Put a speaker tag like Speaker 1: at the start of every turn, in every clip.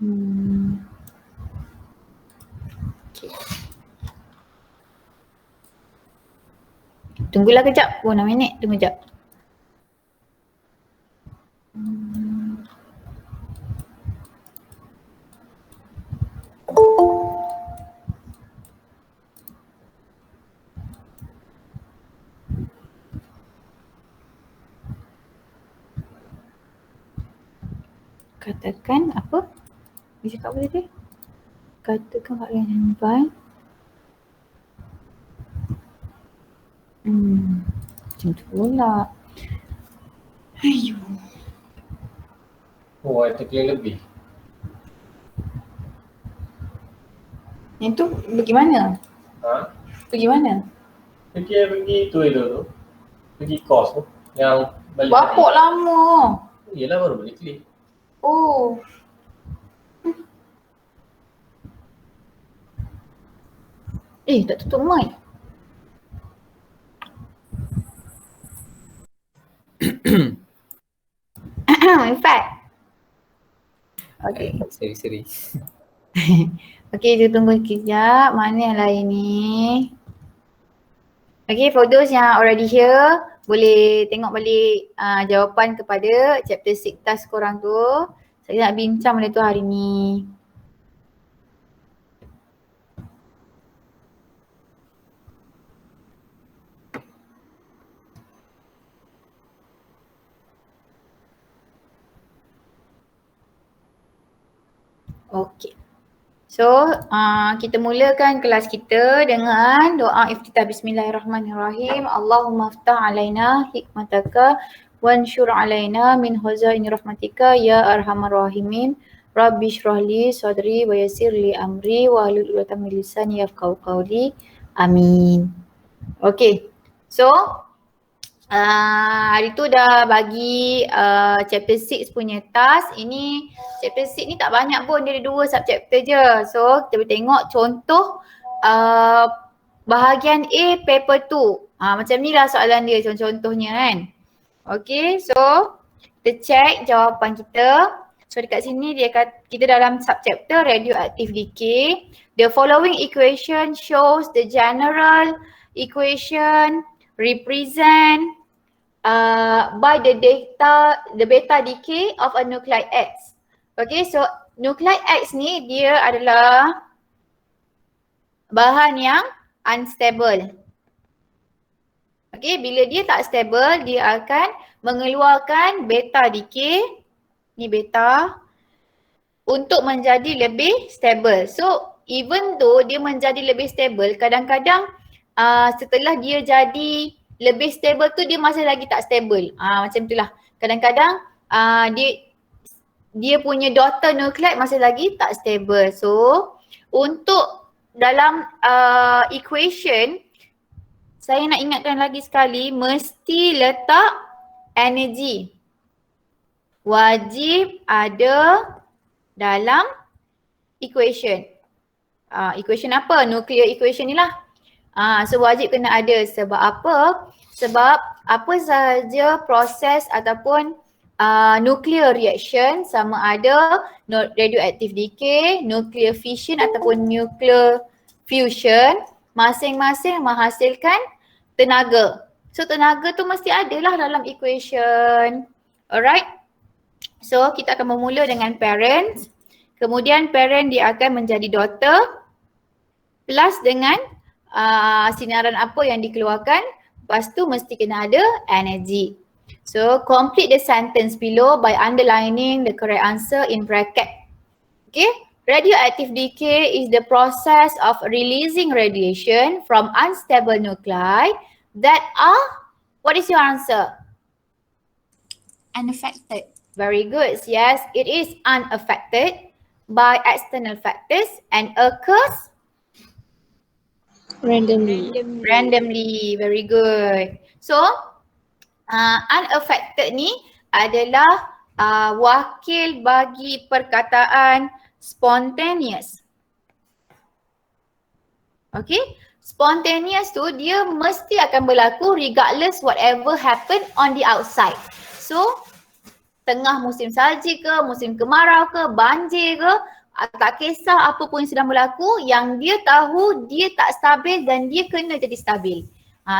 Speaker 1: Okay. Tunggulah kejap. 6 minit. Tunggu kejap. Katakan apa? Dia cakap apa tadi? Katakan fakta yang nampak. Macam tu pula. Ayuh.
Speaker 2: Oh, ada clear lebih.
Speaker 1: Yang tu pergi mana?
Speaker 2: Ha?
Speaker 1: Pergi mana?
Speaker 2: Pergi tu elok tu. Pergi course tu. Yang balik
Speaker 1: Berapa lama?
Speaker 2: Yelah baru boleh clear.
Speaker 1: Oh. Tak tutup mic. In fact. Okay.
Speaker 3: Seri-seri.
Speaker 1: Okay, kita tunggu kejap. Mana yang lain ni? Okay, for those yang already here, boleh tengok balik jawapan kepada chapter 6 task korang tu. Saya nak bincang benda tu hari ni. Okay. So, kita mulakan kelas kita dengan doa iftitah. Bismillahirrahmanirrahim. Allahumma aftah alaina hikmataka wansyur alaina min khazaini rahmatika ya arhamar rahimin. Rabbi shrahli sadri wa yassir li amri wa hlul 'uqdatam min lisani yafqahu qawli. Amin. Okay. So, hari tu dah bagi chapter 6 punya task. Ini chapter 6 ni tak banyak pun, dia ada 2 subchapter je. So kita boleh tengok contoh bahagian A paper 2. Macam ni lah soalan dia contohnya kan. Okay, so kita check jawapan kita. So dekat sini dia kata kita dalam subchapter radioactive decay. The following equation shows the general equation represent by the beta decay of a nuclide X. Okay, so nuclide X ni dia adalah bahan yang unstable. Okay, bila dia tak stable, dia akan mengeluarkan beta decay, ni beta, untuk menjadi lebih stable. So, even though dia menjadi lebih stable, kadang-kadang setelah dia jadi lebih stable tu dia masih lagi tak stable. Macam itulah. Kadang-kadang dia punya daughter nuclide masih lagi tak stable. So, untuk dalam equation, saya nak ingatkan lagi sekali, mesti letak energy. Wajib ada dalam equation. Equation apa? Nuclear equation ni lah. So wajib kena ada. Sebab apa? Sebab apa sahaja proses ataupun nuclear reaction, sama ada radioactive decay, nuclear fission ataupun nuclear fusion, masing-masing menghasilkan tenaga. So tenaga tu mesti ada lah dalam equation. Alright. So kita akan bermula dengan parents. Kemudian parent dia akan menjadi daughter plus dengan sinaran apa yang dikeluarkan. Lepas tu mesti kena ada energy. So complete the sentence below by underlining the correct answer in bracket. Okay. Radioactive decay is the process of releasing radiation from unstable nuclei that are, what is your answer?
Speaker 4: Unaffected.
Speaker 1: Very good. Yes, it is unaffected by external factors and occurs randomly. Very good. So, unaffected ni adalah wakil bagi perkataan spontaneous. Okay, spontaneous tu dia mesti akan berlaku regardless whatever happen on the outside. So, tengah musim salji ke, musim kemarau ke, banjir ke, tak kisah apa pun yang sedang berlaku, yang dia tahu dia tak stabil dan dia kena jadi stabil.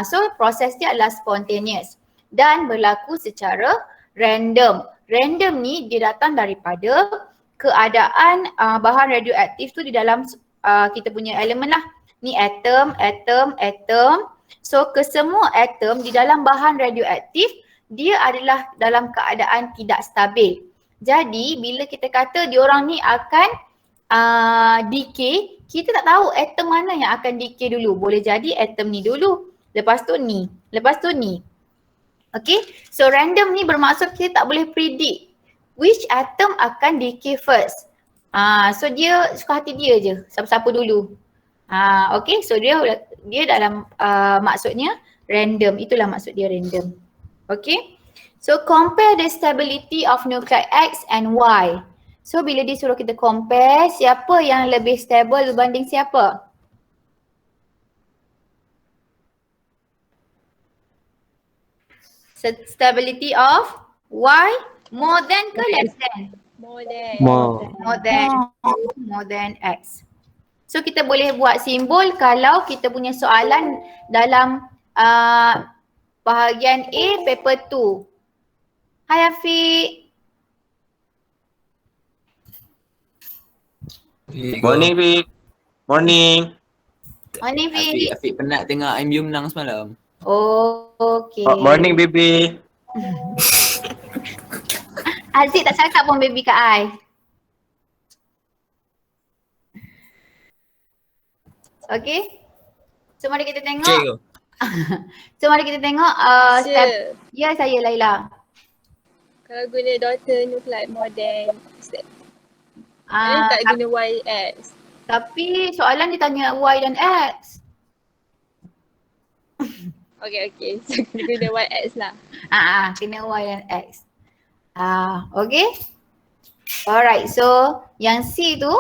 Speaker 1: So proses dia adalah spontaneous dan berlaku secara random. Random ni dia datang daripada keadaan bahan radioaktif tu di dalam kita punya elemen lah. Ni atom, atom, atom. So kesemua atom di dalam bahan radioaktif dia adalah dalam keadaan tidak stabil. Jadi bila kita kata diorang ni akan decay, kita tak tahu atom mana yang akan decay dulu. Boleh jadi atom ni dulu, lepas tu ni, lepas tu ni. Okay, so random ni bermaksud kita tak boleh predict which atom akan decay first. So dia suka hati dia je, siapa-siapa dulu. Okay, so dia dalam maksudnya random, itulah maksud dia random. Okay, so compare the stability of nuclei X and Y. So bila dia suruh kita compare, siapa yang lebih stable berbanding siapa? Stability of Y more than ke less than?
Speaker 3: More than.
Speaker 1: More than X. So kita boleh buat simbol kalau kita punya soalan dalam bahagian A paper 2. Hai Afiq.
Speaker 4: Morning, Vic. Morning.
Speaker 1: Morning Afiq.
Speaker 5: Afiq penat tengok MU menang semalam.
Speaker 1: Oh, okay.
Speaker 4: Morning, baby.
Speaker 1: Aziz tak cakap pun baby kat I. Okay. So mari kita tengok.
Speaker 5: Cik.
Speaker 1: So mari kita tengok
Speaker 3: Sure.
Speaker 1: Ya saya Laila.
Speaker 3: Kalau guna daughter nuclide more than step.
Speaker 1: Ah,
Speaker 3: tak guna YX.
Speaker 1: tapi soalan dia tanya Y dan X.
Speaker 3: Okay. So guna YX lah.
Speaker 1: Kena Y dan X. Okay. Alright, so yang C tu,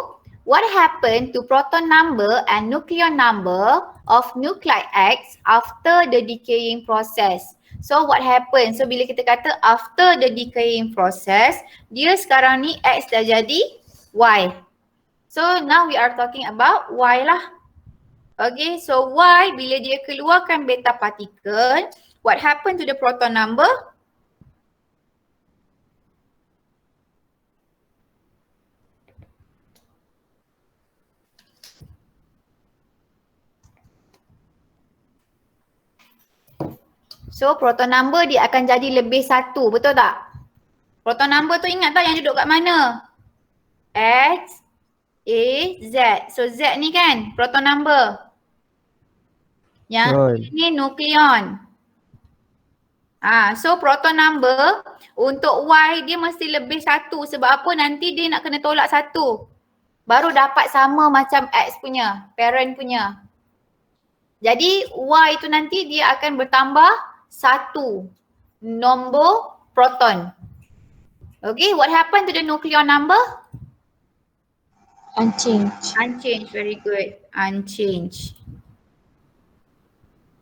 Speaker 1: what happened to proton number and nucleon number of nuclide X after the decaying process? So what happened? So bila kita kata after the decaying process, dia sekarang ni X dah jadi Y. So now we are talking about Y lah. Okay, so Y bila dia keluarkan beta particle, what happened to the proton number? So proton number dia akan jadi lebih satu, betul tak? Proton number tu ingat tak yang duduk kat mana? X, A, Z. So Z ni kan proton number. Yang ini nukleon. So proton number untuk Y dia mesti lebih satu. Sebab apa? Nanti dia nak kena tolak satu. Baru dapat sama macam X punya, parent punya. Jadi Y itu nanti dia akan bertambah satu nombor proton. Okay, what happened to the nucleon number?
Speaker 3: Unchanged.
Speaker 1: Unchanged, very good. Unchanged.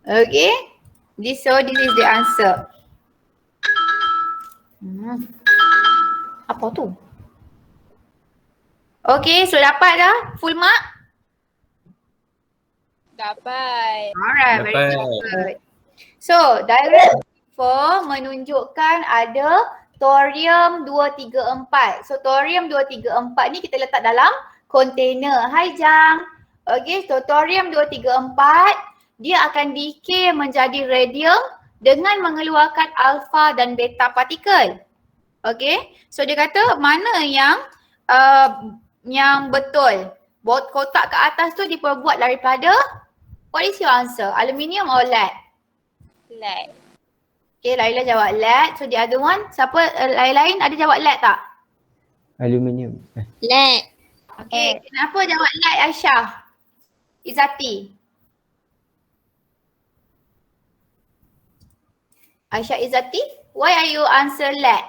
Speaker 1: Okay, this is the answer. Apa tu? Okay, so dapat dah full mark?
Speaker 3: Dapat.
Speaker 1: Alright, very
Speaker 5: Dapat.
Speaker 1: good. So, diagram 4 menunjukkan ada thorium 234. So, thorium 234 ni kita letak dalam container. Hai Jang. Okay, so thorium 234 dia akan decay menjadi radium dengan mengeluarkan alpha dan beta particle. Okay, so dia kata mana yang betul. Kotak ke atas tu diperbuat daripada, what is your answer? Aluminium or lead?
Speaker 3: Lead.
Speaker 1: Okay, Laila jawab lead. So the other one, siapa lain-lain ada jawab lead tak?
Speaker 6: Aluminium.
Speaker 3: Lead.
Speaker 1: Okay, kenapa jawab lead Aisyah? Izzati. Aisyah Izzati, why are you answer lead?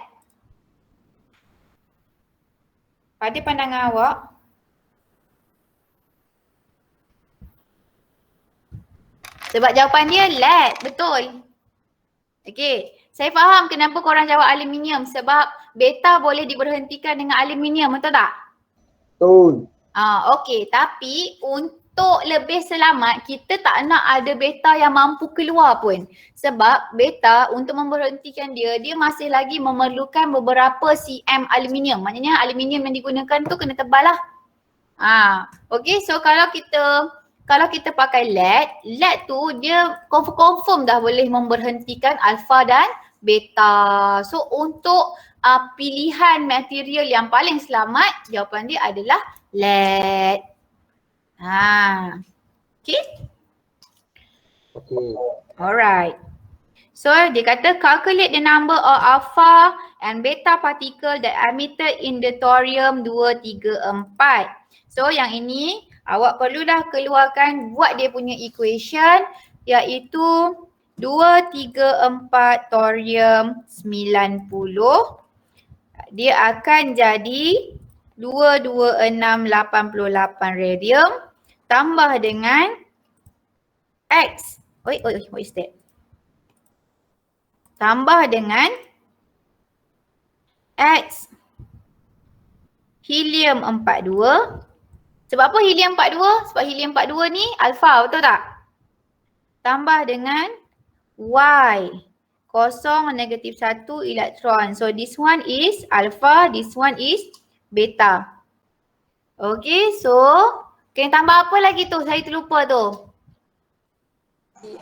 Speaker 1: Pada pandangan awak, sebab jawapan dia lead, betul. Okay, saya faham kenapa korang jawab aluminium sebab beta boleh diberhentikan dengan aluminium, betul tak?
Speaker 6: Betul.
Speaker 1: Okay, tapi untuk lebih selamat kita tak nak ada beta yang mampu keluar pun. Sebab beta untuk memberhentikan dia, dia masih lagi memerlukan beberapa cm aluminium. Maknanya aluminium yang digunakan tu kena tebal lah. Okay, so kalau kita pakai LED tu dia confirm dah boleh memberhentikan alpha dan beta. So untuk pilihan material yang paling selamat, jawapan dia adalah LED. Okay.
Speaker 6: Okay.
Speaker 1: Alright. So dia kata calculate the number of alpha and beta particle that emitted in the thorium 234. So yang ini awak perlulah keluarkan, buat dia punya equation iaitu 234 thorium 90. Dia akan jadi 22688 radium tambah dengan X. What is that? Tambah dengan X helium 42. Sebab apa helium 42? Sebab helium 42 ni alpha, betul tak? Tambah dengan Y. Kosong negatif 1 elektron. So this one is alpha, this one is beta. Okay, so kena tambah apa lagi tu? Saya terlupa tu.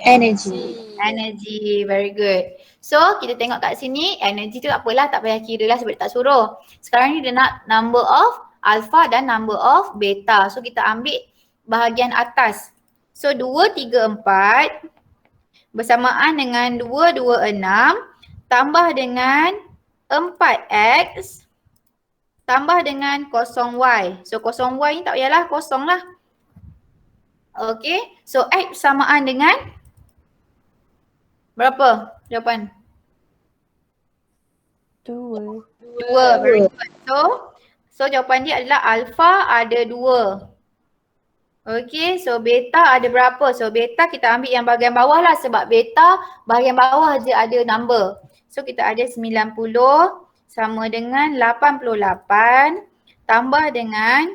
Speaker 1: Energy, very good. So kita tengok kat sini, energy tu apalah, tak payah kira lah sebab dia tak suruh. Sekarang ni dia nak number of alpha dan number of beta. So kita ambil bahagian atas. So 234 bersamaan dengan 226 tambah dengan 4x tambah dengan 0y. So 0y ni tak payahlah, kosong lah. Okay, so X bersamaan dengan berapa jawapan?
Speaker 3: 2.
Speaker 1: 2, very good. So jawapan dia adalah alpha ada 2. Okay, so beta ada berapa? So beta kita ambil yang bahagian bawah lah sebab beta bahagian bawah je ada number. So kita ada 90 sama dengan 88 tambah dengan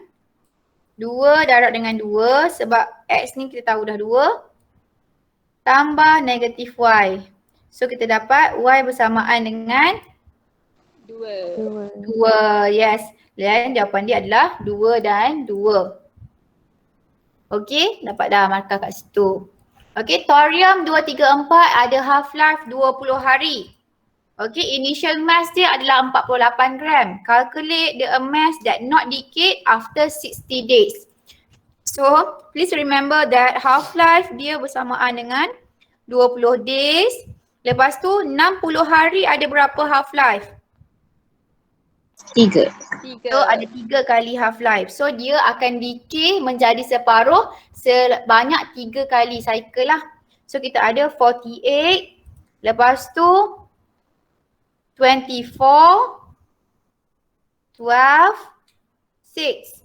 Speaker 1: 2 darab dengan 2 sebab X ni kita tahu dah 2 tambah negatif Y. So kita dapat Y bersamaan dengan 2. Yes. Dan jawapan dia adalah 2 dan 2. Okay, dapat dah markah kat situ. Okay, thorium 234 ada half-life 20 hari. Okay, initial mass dia adalah 48 gram. Calculate the mass that not decay after 60 days. So, please remember that half-life dia bersamaan dengan 20 days. Lepas tu 60 hari ada berapa half-life?
Speaker 3: 3.
Speaker 1: So ada 3 kali half-life. So dia akan decay menjadi separuh sebanyak 3 kali cycle lah. So kita ada 48, lepas tu 24, 12, 6,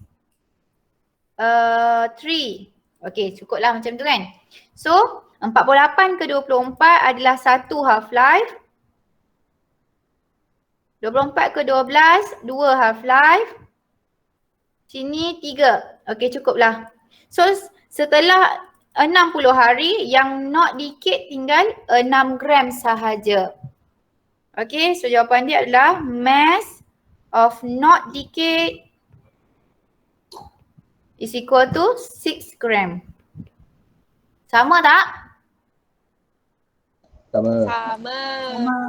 Speaker 1: 3. Okay, cukup lah macam tu kan. So 48 ke 24 adalah satu half-life. 24 ke 12, 2 half-life. Sini 3. Okey, cukuplah. So setelah 60 hari yang not decay tinggal 6 gram sahaja. Okey, so jawapan dia adalah mass of not decay is equal to 6 gram. Sama tak?
Speaker 3: Sama.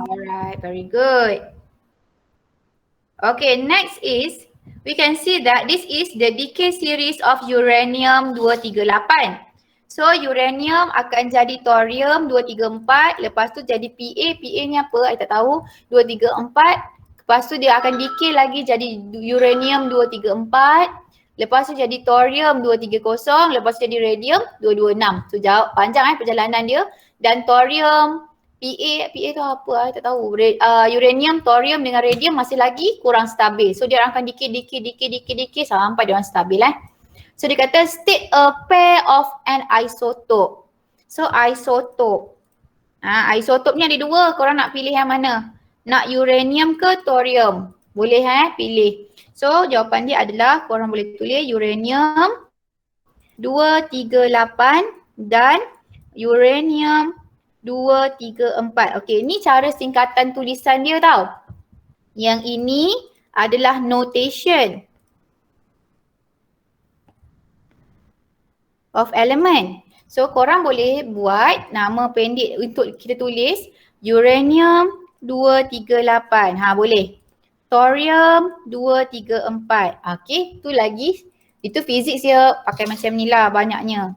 Speaker 1: Alright, very good. Okay, next is we can see that this is the decay series of uranium 238. So uranium akan jadi thorium 234, lepas tu jadi Pa. Pa ni apa? I tak tahu. 234. Lepas tu dia akan decay lagi jadi uranium 234. Lepas tu jadi thorium 230, lepas tu jadi radium 226. So jauh panjang perjalanan dia. Dan thorium Pa tu apa? I tak tahu. Uranium, thorium dengan radium masih lagi kurang stabil. So dia akan decay sampai dia orang stabil So dia kata state a pair of an isotope. So isotope. Isotop ni ada dua, korang nak pilih yang mana? Nak uranium ke thorium? Boleh pilih. So jawapan dia adalah korang boleh tulis uranium 238 dan uranium 234. Okey, ni cara singkatan tulisan dia tau. Yang ini adalah notation of element. So korang boleh buat nama pendek untuk kita tulis uranium 238. Boleh. Thorium 234. Okey, tu lagi. Itu fizik dia pakai macam ni lah banyaknya.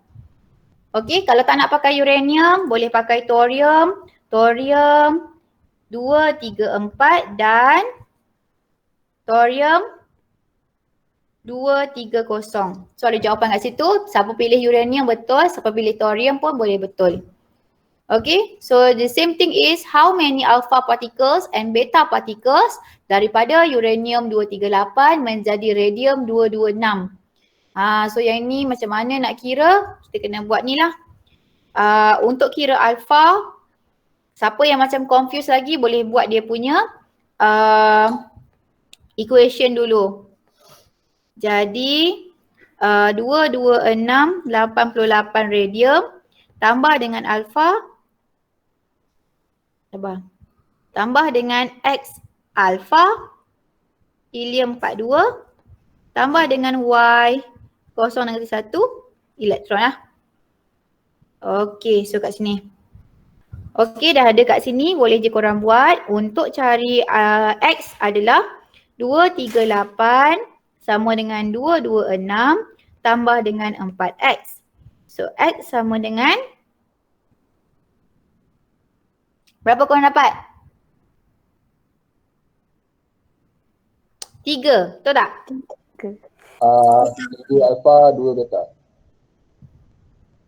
Speaker 1: Okey, kalau tak nak pakai uranium, boleh pakai thorium. Thorium 234 dan thorium 230. So ada jawapan kat situ. Siapa pilih uranium betul, siapa pilih thorium pun boleh betul. Okay, so the same thing is how many alpha particles and beta particles daripada uranium 238 menjadi radium 226. So yang ni macam mana nak kira? Kita kena buat ni lah. Untuk kira alpha, siapa yang macam confused lagi boleh buat dia punya equation dulu. Jadi 226 88 radium tambah dengan alpha tambah dengan X alpha helium 42 tambah dengan Y 0-1 elektron lah. Okey, so kat sini. Okey, dah ada kat sini, boleh je korang buat. Untuk cari X adalah 238 sama dengan 226 tambah dengan 4X. So X sama dengan berapa korang dapat? 3, betul tak?
Speaker 7: 3 alpha, 2 beta.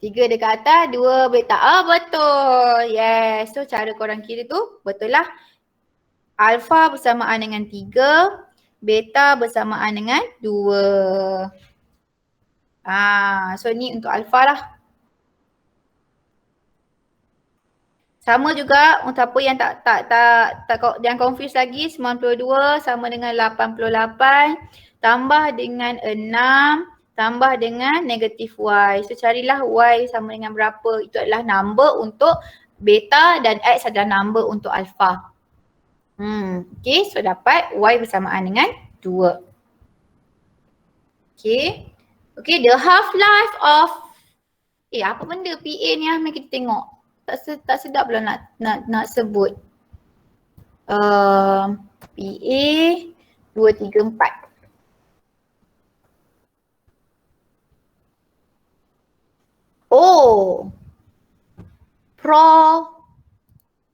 Speaker 1: 3 dekat atas, 2 beta. Betul. Yes. So cara korang kira tu betul lah. Alpha bersamaan dengan 3, beta bersamaan dengan 2. So ni untuk alpha lah. Sama juga untuk apa yang tak jangan confuse lagi. 92 sama dengan 88 tambah dengan 6 tambah dengan negatif Y. So carilah Y sama dengan berapa. Itu adalah number untuk beta dan X adalah number untuk alpha. Okay, so dapat Y bersamaan dengan 2. Okay. Okay, the half-life of apa benda PA ni mari kita tengok. Tak sedap pula nak sebut. PA 234.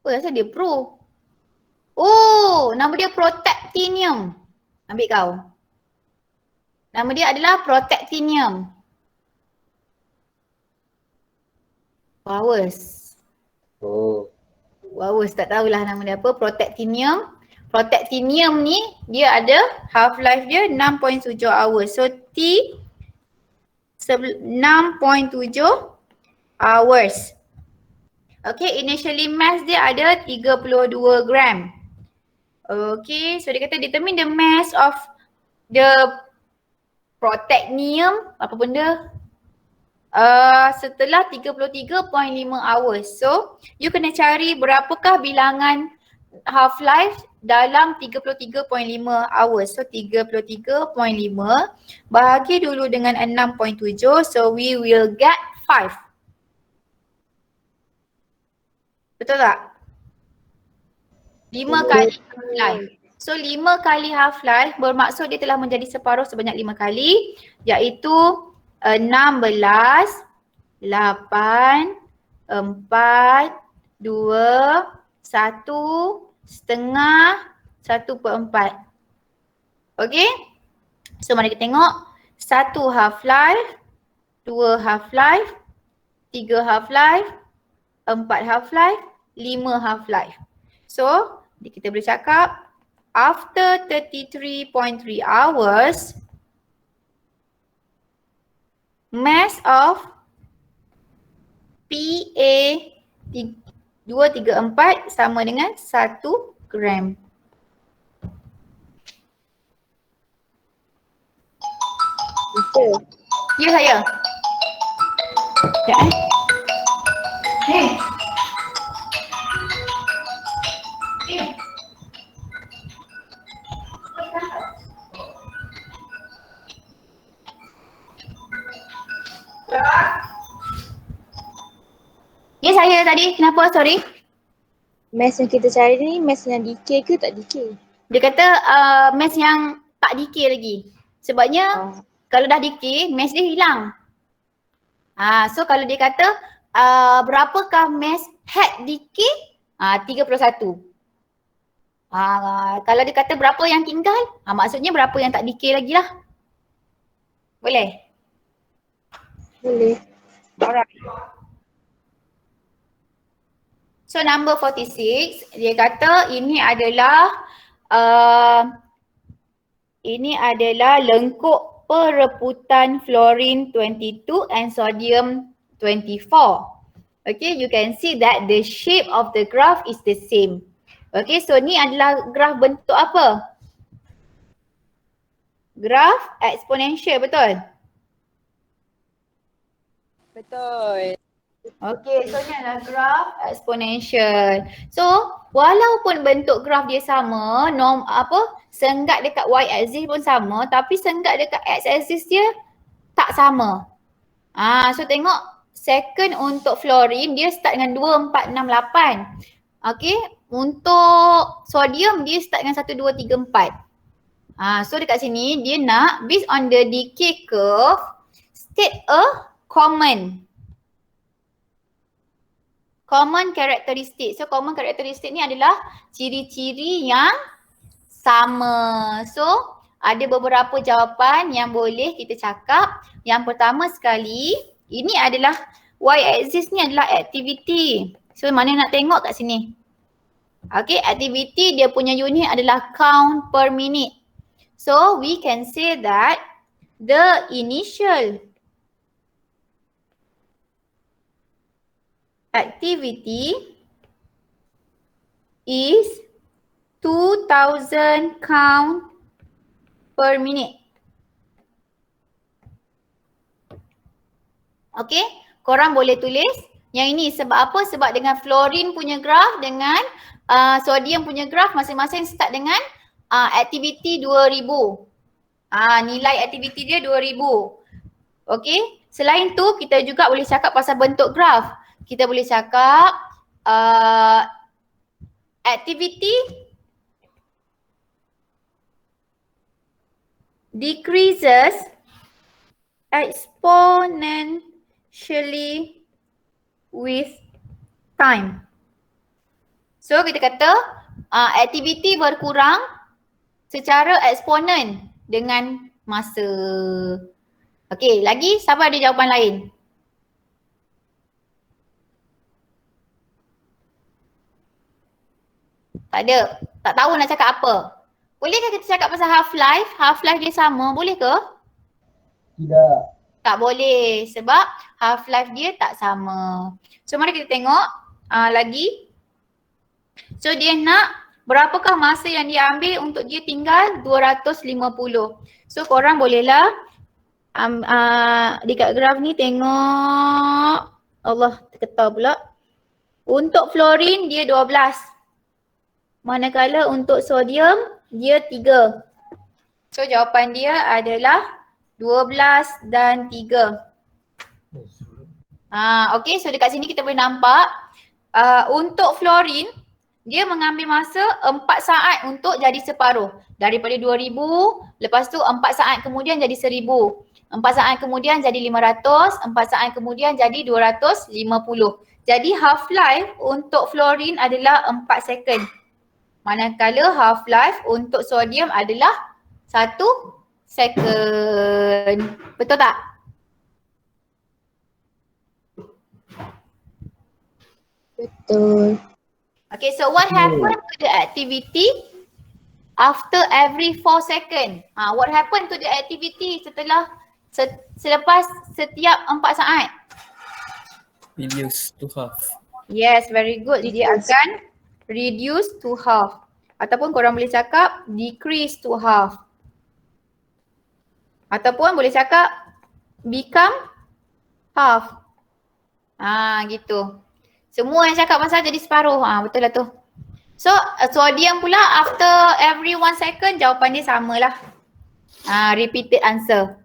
Speaker 1: Asal dia pro? Nama dia protactinium. Ambil kau. Nama dia adalah protactinium. Powers. Powers, tak tahulah nama dia apa. Protactinium. Protactinium ni dia ada half-life dia 6.7 hours. So T 6.7 hours. Okay, initially mass dia ada 32 gram. Okay, so dia kata determine the mass of the protactinium, apa benda? Setelah 33.5 hours. So, you kena cari berapakah bilangan half-life dalam 33.5 hours. So, 33.5 bahagi dulu dengan 6.7. So, we will get 5. Betul tak? 5 kali half-life. So 5 kali half-life bermaksud dia telah menjadi separuh sebanyak 5 kali, iaitu 16, 8, 4, 2, 1, setengah, 1/4. Okay? So mari kita tengok. 1 half-life, 2 half-life, 3 half-life, 4 half-life, 5 half-life. So kita boleh cakap after 33.3 hours, mass of PA 234 sama dengan 1 gram.
Speaker 3: Betul.
Speaker 1: Ya saya. Sekejap Hey. Ya saya tadi, kenapa? Sorry.
Speaker 3: Mass yang kita cari ni mass yang decay ke tak decay?
Speaker 1: Dia kata mass yang tak decay lagi. Sebabnya kalau dah decay, mass dia hilang. So kalau dia kata berapakah mass had decay? 31. Kalau dia kata berapa yang tinggal, maksudnya berapa yang tak decay lagi lah. Boleh?
Speaker 3: Boleh.
Speaker 1: Alright. So number 46, dia kata ini adalah lengkuk perebutan fluorine 22 and sodium 24. Okay, you can see that the shape of the graph is the same. Okay, so ni adalah graf bentuk apa? Graf eksponensial, betul?
Speaker 3: Betul.
Speaker 1: Okay, so ni adalah graf eksponensial. So, walaupun bentuk graf dia sama, senggat dekat y-axis pun sama, tapi senggat dekat x-axis dia tak sama. So tengok second untuk fluorine dia start dengan 2468. Okay, untuk sodium dia start dengan 1234. So dekat sini dia nak based on the decay curve state a common karakteristik. So common karakteristik ni adalah ciri-ciri yang sama. So ada beberapa jawapan yang boleh kita cakap. Yang pertama sekali, ini adalah y-axis ni adalah activity. So mana nak tengok kat sini. Okay, activity dia punya unit adalah count per minute. So we can say that the initial activity is 2000 count per minute. Okay, korang boleh tulis yang ini sebab apa? Sebab dengan fluorine punya graf dengan sodium punya graf masing-masing start dengan activity 2000. Nilai activity dia 2000. Okay, selain tu kita juga boleh cakap pasal bentuk graf. Kita boleh cakap activity decreases exponentially with time. So kita kata activity berkurang secara eksponen dengan masa. Okey, lagi siapa ada jawapan lain? Tak ada. Tak tahu nak cakap apa. Bolehkah kita cakap pasal half-life? Half-life dia sama, boleh ke?
Speaker 2: Tidak.
Speaker 1: Tak boleh sebab half-life dia tak sama. So mari kita tengok lagi. So dia nak berapakah masa yang dia ambil untuk dia tinggal 250. So korang bolehlah dekat graf ni tengok. Allah terketar pula. Untuk fluorine dia 12. Manakala untuk sodium dia 3. So jawapan dia adalah 12 dan 3. Okay, so dekat sini kita boleh nampak untuk fluorine dia mengambil masa 4 saat untuk jadi separuh. Daripada 2000, lepas tu 4 saat kemudian jadi 1000. 4 saat kemudian jadi 500, 4 saat kemudian jadi 250. Jadi half-life untuk fluorine adalah 4 second. Manakala half-life untuk sodium adalah 1 second. Betul tak?
Speaker 3: Betul.
Speaker 1: Okay, so what happened to the activity after every 4 second? What happened to the activity selepas setiap 4 saat?
Speaker 5: Reduce to half.
Speaker 1: Yes, very good. Dia akan reduce to half. Ataupun korang boleh cakap decrease to half. Ataupun boleh cakap become half. Gitu. Semua yang cakap masa jadi separuh. Betul lah tu. So, sodium pula after every 1 second jawapan dia samalah. Repeated answer.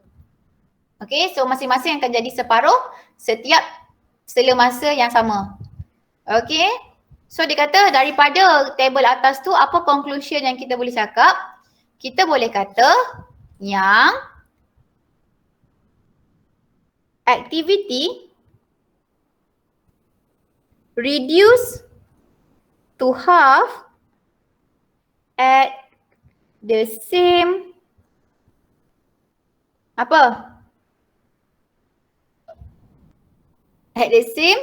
Speaker 1: Okay, so masing-masing akan jadi separuh setiap setelah masa yang sama. Okay, so dia kata daripada table atas tu apa conclusion yang kita boleh cakap? Kita boleh kata yang activity reduce to half at the same at the same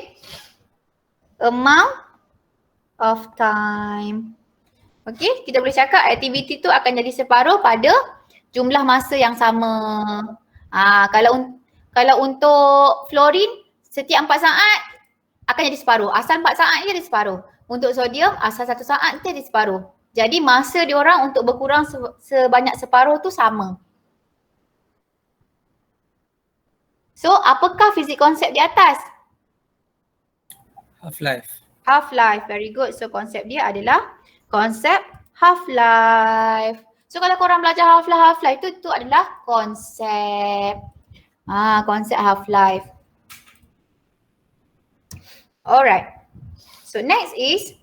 Speaker 1: amount of time. Okay, kita boleh cakap aktiviti tu akan jadi separuh pada jumlah masa yang sama. Kalau untuk fluorine setiap 4 saat akan jadi separuh. Asal 4 saat je jadi separuh. Untuk sodium asal 1 saat je jadi separuh. Jadi masa diorang untuk berkurang sebanyak separuh tu sama. So apakah fizik konsep di atas?
Speaker 5: Half-life.
Speaker 1: Half-life, very good. So konsep dia adalah konsep half-life. So kalau korang belajar half-life tu adalah konsep. Konsep half-life. Alright. So next is,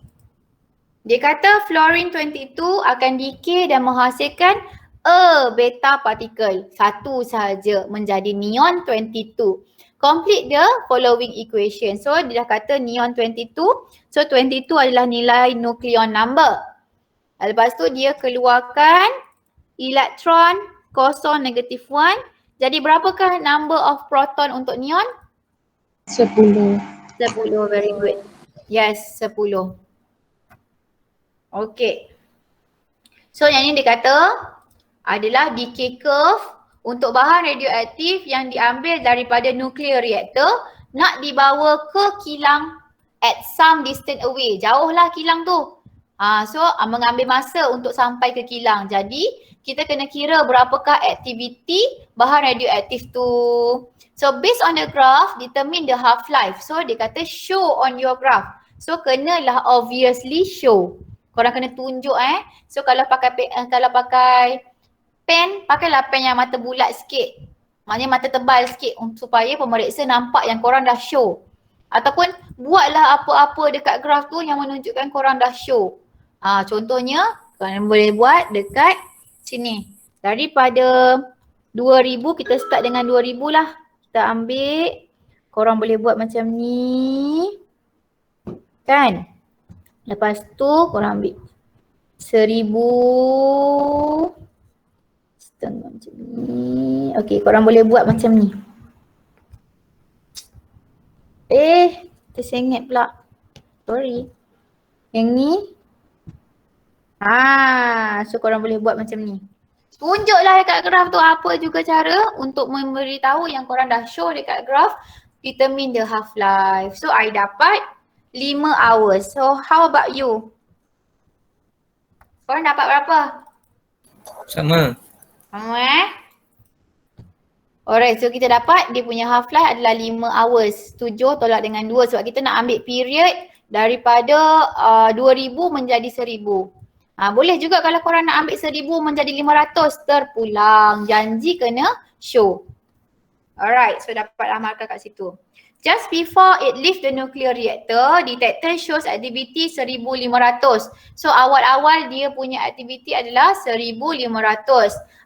Speaker 1: dia kata fluorine 22 akan decay dan menghasilkan a beta particle. Satu sahaja menjadi neon 22. Complete the following equation. So dia dah kata neon 22. So 22 adalah nilai nucleon number. Lepas tu dia keluarkan elektron kosong negatif 1. Jadi berapakah number of proton untuk neon?
Speaker 3: 10.
Speaker 1: 10, very good. Yes, 10. Okay. So yang ini dia kata adalah decay curve untuk bahan radioaktif yang diambil daripada nuclear reactor nak dibawa ke kilang at some distance away. Jauhlah kilang tu. So mengambil masa untuk sampai ke kilang. Jadi kita kena kira berapakah aktiviti bahan radioaktif tu. So based on the graph, determine the half-life. So dia kata show on your graph. So kenalah obviously show. Korang kena tunjuk So kalau pakai pen, pakailah pen yang mata bulat sikit. Maknanya mata tebal sikit supaya pemeriksa nampak yang korang dah show. Ataupun buatlah apa-apa dekat graf tu yang menunjukkan korang dah show. Contohnya, korang boleh buat dekat sini. Daripada 2000, kita start dengan 2000 lah. Kita ambil, korang boleh buat macam ni. Kan? Lepas tu korang ambil 1000. Setengah macam ni. Okay, korang boleh buat macam ni. Tersengit pula. Sorry. Yang ni. So korang boleh buat macam ni. Tunjuklah dekat graf tu apa juga cara untuk memberitahu yang korang dah show dekat graf. Determine the half-life. So I dapat 5 hours. So how about you? Korang dapat berapa?
Speaker 5: Sama.
Speaker 1: Alright, so kita dapat dia punya half-life adalah 5 hours. 7 tolak dengan 2 sebab kita nak ambil period daripada 2000 menjadi 1000. Boleh juga kalau korang nak ambil 1000 menjadi 500 terpulang. Janji kena show. Alright, so dapatlah markah kat situ. Just before it leave the nuclear reactor, detector shows activity 1500. So awal-awal dia punya aktiviti adalah 1500.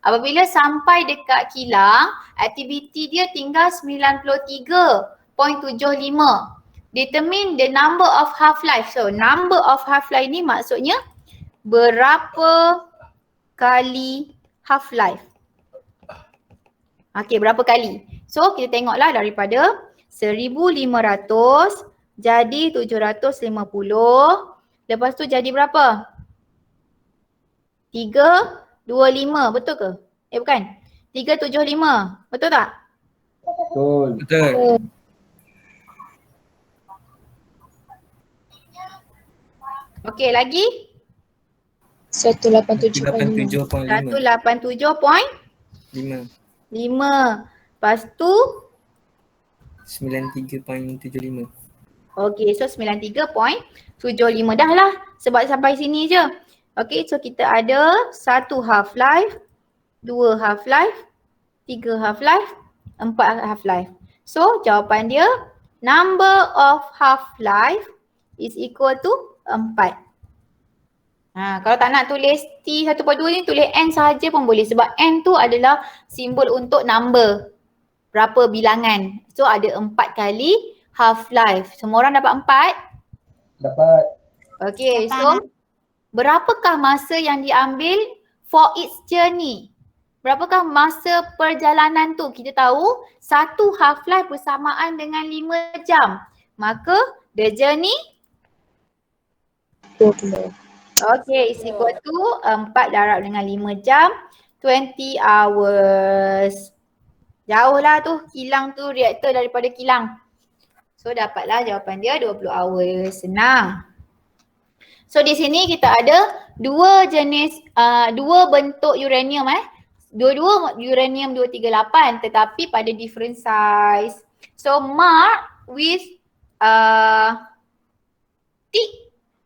Speaker 1: Apabila sampai dekat kilang, aktiviti dia tinggal 93.75. Determine the number of half-life. So number of half-life ni maksudnya berapa kali half-life. Okay, berapa kali? So kita tengoklah daripada 1500 jadi 750. Lepas tu jadi berapa? 325, betul ke? Bukan. 375, betul tak?
Speaker 6: Betul.
Speaker 5: Betul.
Speaker 1: Okey, lagi
Speaker 3: 187.5.
Speaker 5: 187.5.
Speaker 1: 187.5.
Speaker 5: 5.
Speaker 1: Lepas tu
Speaker 5: 93.75.
Speaker 1: okey, so 93.75 dah lah sebab sampai sini je. Okey, so kita ada 1 half life, 2 half life, 3 half life, 4 half life. So jawapan dia number of half life is equal to 4. Kalau tak nak tulis T 1/2 ni tulis N saja pun boleh sebab N tu adalah simbol untuk number. Berapa bilangan. So ada 4 kali half life. Semua orang dapat 4?
Speaker 2: Dapat.
Speaker 1: Okay, so berapakah masa yang diambil for its journey? Berapakah masa perjalanan tu? Kita tahu 1 half life bersamaan dengan 5 jam. Maka the journey
Speaker 3: 20.
Speaker 1: okay, is equal to 4 darab dengan 5 jam, 20 hours. Jauh lah tu kilang tu, reaktor daripada kilang. So dapatlah jawapan dia 20 hours. Senang. So di sini kita ada dua bentuk uranium Dua-dua uranium 238 tetapi pada different size. So mark with tick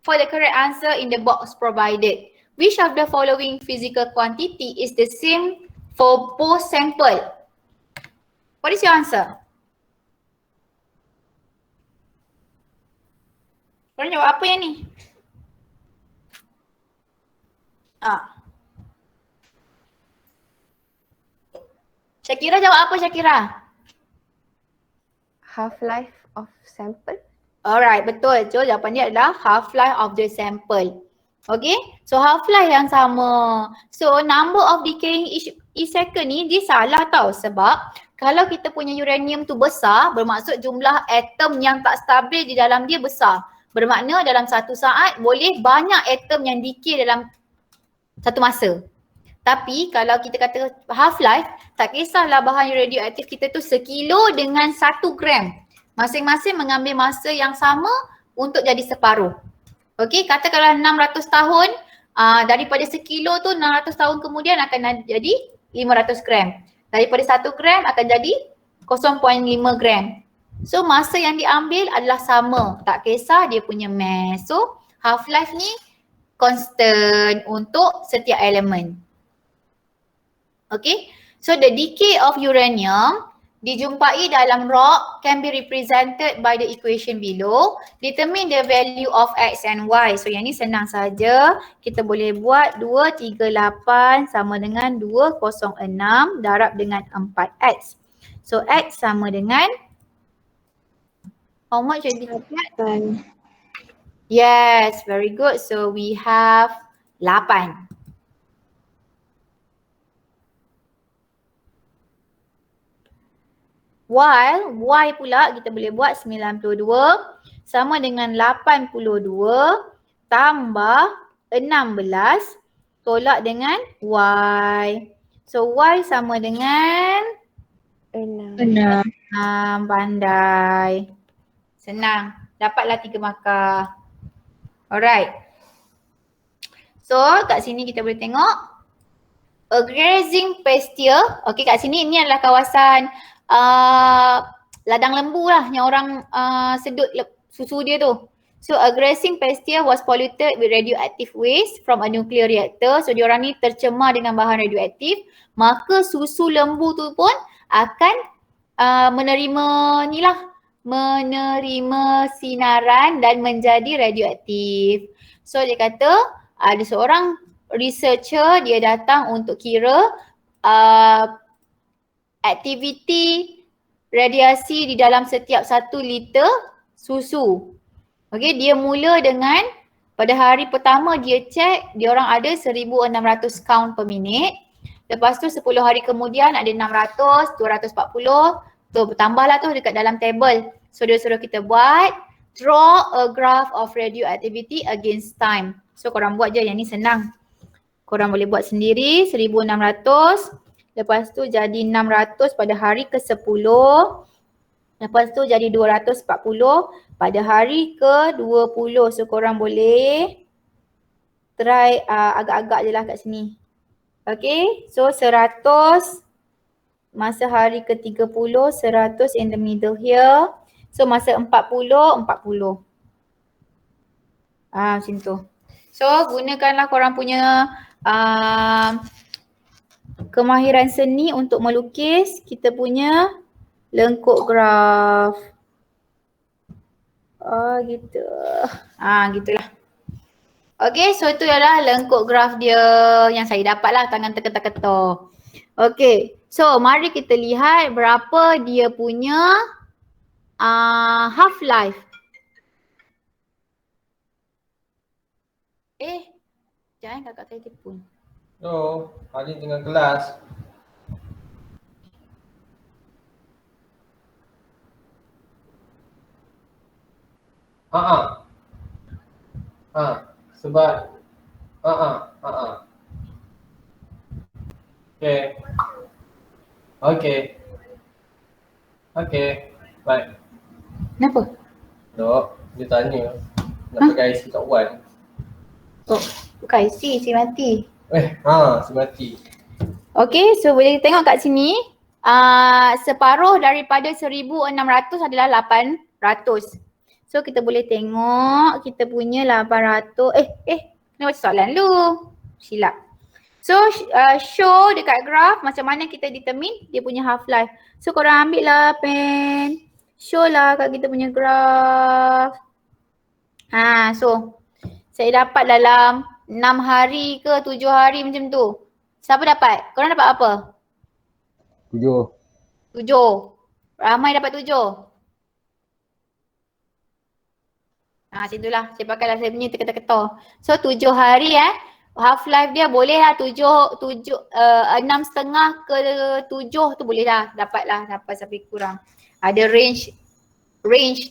Speaker 1: for the correct answer in the box provided. Which of the following physical quantity is the same for both sample? What is your answer? Korang jawab apa yang ni? Syakira jawab apa Syakira?
Speaker 7: Half-life of sample.
Speaker 1: Alright, betul. So jawapan dia adalah half-life of the sample. Okay, so half-life yang sama. So number of decaying each second ni dia salah tau sebab kalau kita punya uranium tu besar bermaksud jumlah atom yang tak stabil di dalam dia besar. Bermakna dalam satu saat boleh banyak atom yang decay dalam satu masa. Tapi kalau kita kata half-life, tak kisahlah bahan radioaktif kita tu sekilo dengan 1 gram. Masing-masing mengambil masa yang sama untuk jadi separuh. Okey, katakanlah 600 tahun, daripada sekilo tu 600 tahun kemudian akan jadi 500 gram. Daripada 1 gram akan jadi 0.5 gram. So masa yang diambil adalah sama, tak kisah dia punya mass. So half-life ni constant untuk setiap elemen. Okay, so the decay of uranium dijumpai dalam rock can be represented by the equation below. Determine the value of X and Y. So yang ni senang saja. Kita boleh buat 238 sama dengan 206 darab dengan 4X. So X sama dengan how much is it? Yes, very good. So we have 8. While Y pula kita boleh buat 92 sama dengan 82 tambah 16 tolak dengan Y. So Y sama dengan
Speaker 7: 6.
Speaker 1: 6. Pandai. Senang. Dapatlah 3 markah. Alright. So kat sini kita boleh tengok a grazing pasture. Okay, kat sini ini adalah kawasan ladang lembu lah yang orang sedut susu dia tu. So a grazing pasture was polluted with radioactive waste from a nuclear reactor. So diorang ni tercemar dengan bahan radioaktif, maka susu lembu tu pun akan menerima sinaran dan menjadi radioaktif. So dia kata ada seorang researcher dia datang untuk kira aktiviti radiasi di dalam setiap 1 liter susu. Okey, dia mula dengan pada hari pertama dia cek dia orang ada 1600 count per minit. Lepas tu 10 hari kemudian ada 600, 240. Tu bertambahlah tu dekat dalam table. So dia suruh kita buat draw a graph of radioactivity against time. So korang buat je, yang ni senang. Korang boleh buat sendiri 1600. Lepas tu jadi 600 pada hari ke-10. Lepas tu jadi 240 pada hari ke-20. So korang boleh try agak-agak je lah kat sini. Okay, so 100 masa hari ke-30, 100 in the middle here. So masa 40, 40. Macam tu. So gunakanlah korang punya kemahiran seni untuk melukis kita punya lengkuk graf. Gitu. Gitulah. Okay, so itu adalah lengkuk graf dia yang saya dapat lah tangan terketar-ketar. Okay, so mari kita lihat berapa dia punya half life. Jangan kakak saya telefon.
Speaker 2: No, hari tengah kelas. Sebab Okay. Baik.
Speaker 1: Kenapa?
Speaker 2: Dok, dia tanya nak pakai IC kat Wan.
Speaker 1: Bukan IC, SIM mati.
Speaker 2: Semati.
Speaker 1: Okay, so boleh tengok kat sini. Separuh daripada 1,600 adalah 800. So kita boleh tengok kita punya 800. Kena baca soalan dulu. Silap. So show dekat graf macam mana kita determine dia punya half life. So korang ambil lah pen. Show lah kat kita punya graf. So saya dapat dalam 6 hari ke 7 hari macam tu. Siapa dapat? Korang dapat apa?
Speaker 6: 7.
Speaker 1: 7. Ramai dapat 7. Macam itulah. Saya pakailah saya punya terketar-ketar. So 7 hari half life dia boleh lah 6,5 ke 7 tu boleh lah. Dapat sampai kurang. Ada range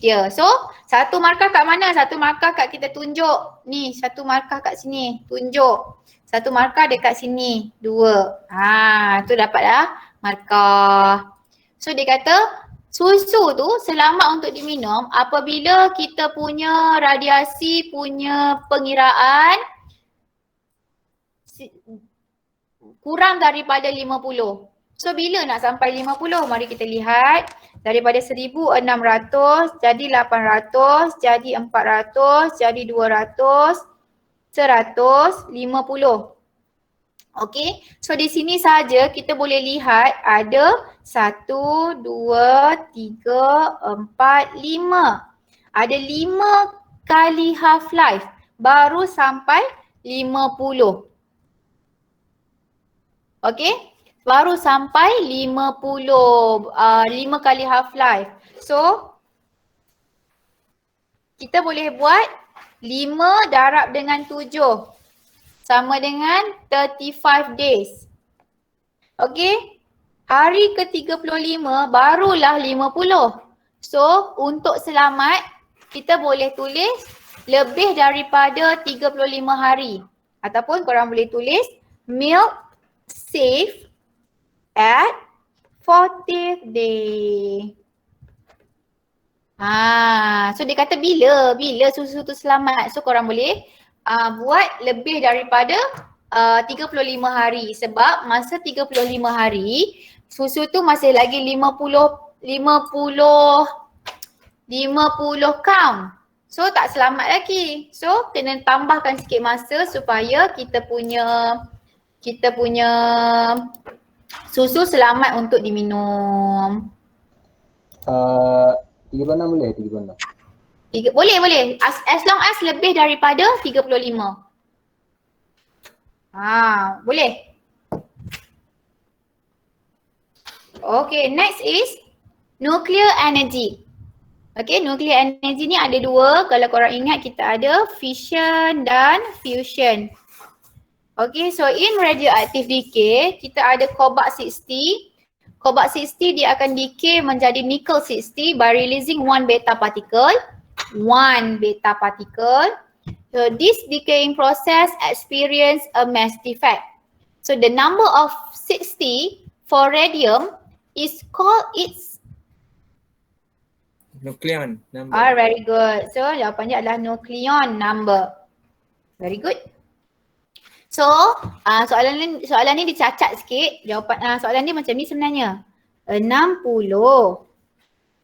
Speaker 1: dia. So satu markah kat mana? Satu markah kat kita tunjuk. Ni satu markah kat sini. Tunjuk. Satu markah dekat sini. 2. Tu dapat dah markah. So dia kata susu tu selamat untuk diminum apabila kita punya radiasi punya pengiraan kurang daripada 50. So bila nak sampai 50? Mari kita lihat. Daripada 1,600 jadi 800, jadi 400, jadi 200, 150. Okay, so di sini saja kita boleh lihat ada 1, 2, 3, 4, 5. Ada 5 kali half life baru sampai 50. Okay, baru sampai 50, 5 kali half life. So kita boleh buat 5 darab dengan 7 sama dengan 35 days. Okay, hari ke-35 barulah 50. So untuk selamat kita boleh tulis lebih daripada 35 hari. Ataupun korang boleh tulis milk safe at 40th day. So dia kata bila susu tu selamat. So korang boleh buat lebih daripada 35 hari sebab masa 35 hari susu tu masih lagi 50 count. So tak selamat lagi. So kena tambahkan sikit masa supaya kita punya susu selamat untuk diminum.
Speaker 6: 36 boleh? 36.
Speaker 1: Boleh. As long as lebih daripada 35. Boleh. Okay, next is nuclear energy. Okay, nuclear energy ni ada dua. Kalau korang ingat kita ada fission dan fusion. Okay, so in radioactive decay, kita ada cobalt 60. Cobalt 60 dia akan decay menjadi nickel 60 by releasing one beta particle. So this decaying process experience a mass defect. So the number of 60 for radium is called its
Speaker 5: Nucleon number.
Speaker 1: very good. So jawapannya adalah nucleon number. Very good. So, soalan ni dicacat sikit. Jawapan soalan ni macam ni sebenarnya. 60.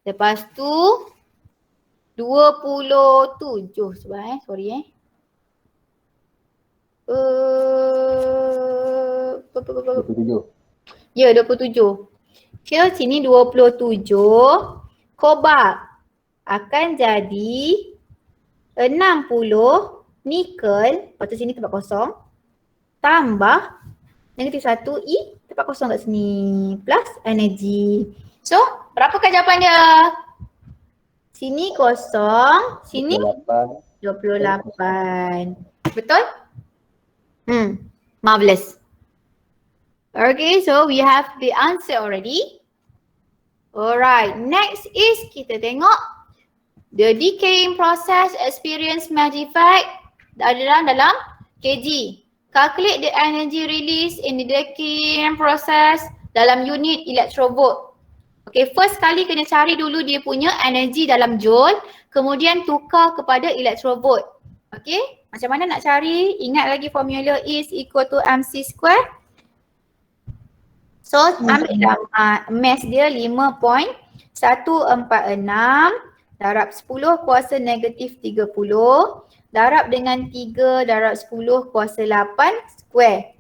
Speaker 1: Lepas tu 27. Sebentar sorry Ya, 27. So, sini 27. Kobalt akan jadi 60 nikel. Lepas tu sini tempat kosong. Tambah negatif 1 E tempat kosong kat sini. Plus energi. So, berapakah jawapan dia? Sini kosong. Sini 28. Betul? Marvelous. Okay, so we have the answer already. Alright, next is kita tengok the decaying process experience mass effect dalam kg. Calculate the energy release in the decaying process dalam unit electrovolt. Okay, first kali kena cari dulu dia punya energy dalam joule, kemudian tukar kepada electrovolt. Okay, macam mana nak cari? Ingat lagi formula is equal to mc square. So, ambil mass dia 5.146 darab 10 kuasa negatif 30 darab dengan 3 darab 10 kuasa 8 square.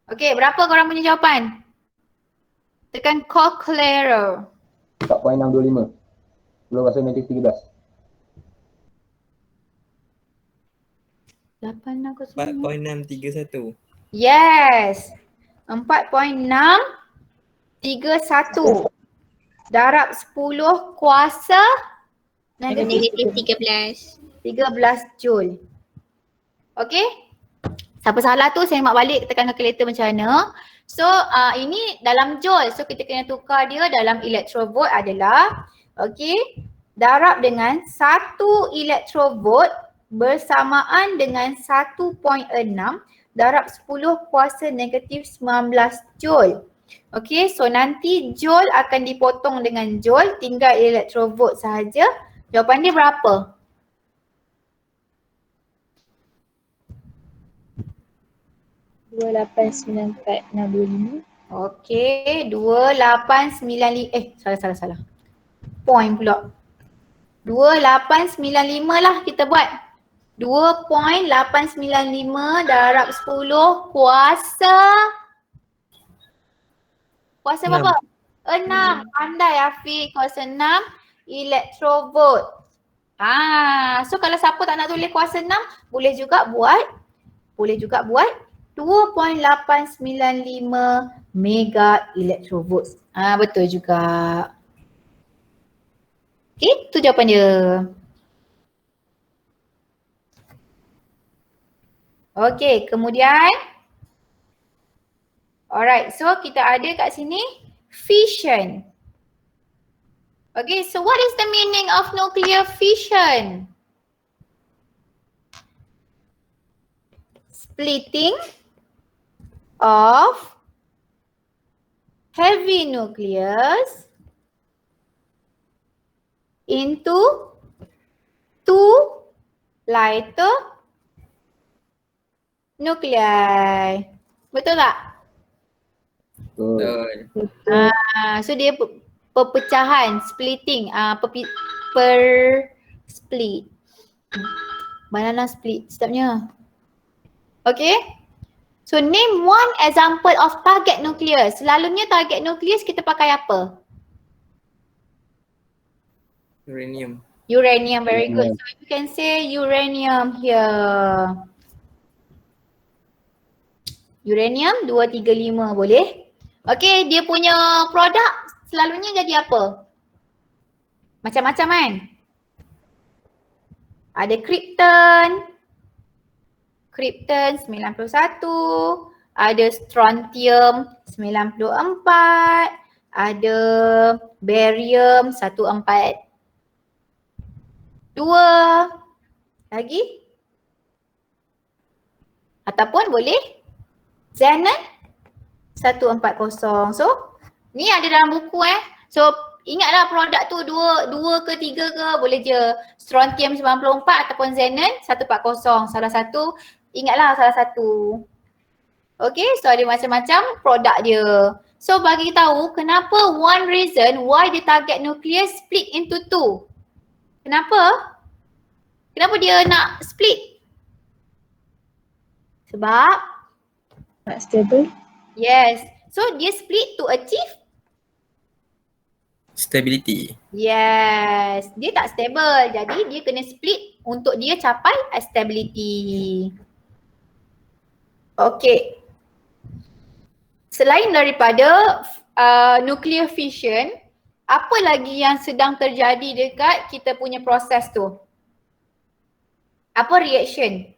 Speaker 1: Okay, berapa korang punya jawapan? Tekan calculator.
Speaker 8: 4.625. 10 kuasa negatif 13.
Speaker 5: 4.631.
Speaker 1: Yes. 4.631 darab 10 kuasa negatif 13 joule. Okay. Siapa salah tu saya mak balik tekan kalkulator macam mana. So ini dalam joule. So kita kena tukar dia dalam electrovolt adalah okay, darab dengan 1 electrovolt bersamaan dengan 1.6 darab 10 kuasa negatif 19 joule. Okay, so nanti joule akan dipotong dengan joule, tinggal electrovolt sahaja. Jawapan dia berapa? Okay, 2895. Salah. Point pula. 2895 lah kita buat. 2.895 darab 10 kuasa berapa? 6. Pandai Afiq, kuasa 6 electrovolt. So kalau siapa tak nak tulis kuasa 6, boleh juga buat 2.895 mega electrovolt. Betul juga. Okay, tu jawapan dia. Okay, kemudian alright, so kita ada kat sini fission. Okay, so what is the meaning of nuclear fission? Splitting of heavy nucleus into two lighter nuclei. Betul tak?
Speaker 5: Betul.
Speaker 1: So dia perpecahan, splitting, per split. Banana split stepnya. Okay. So name one example of target nucleus. Selalunya target nucleus kita pakai apa?
Speaker 5: Uranium.
Speaker 1: Uranium, very good. So you can say uranium here. Uranium 235 boleh. Okay, dia punya produk selalunya jadi apa? Macam-macam kan? Ada krypton 91, ada strontium 94, ada barium 142 lagi. Ataupun boleh xenon 140. So ni ada dalam buku So ingatlah produk tu 2 ke 3 ke boleh je. Strontium 94 ataupun xenon 140. Salah satu Ingatlah salah satu. Okay, so ada macam-macam produk dia. So bagi tahu kenapa one reason why the target nucleus split into two. Kenapa? Kenapa dia nak split? Sebab
Speaker 3: Tak stable.
Speaker 1: yes. So dia split to achieve.
Speaker 5: Stability.
Speaker 1: Yes. Dia tak stable. Jadi dia kena split untuk dia capai stability. Okay. Selain daripada nuclear fission, apa lagi yang sedang terjadi dekat kita punya proses tu? Apa reaction?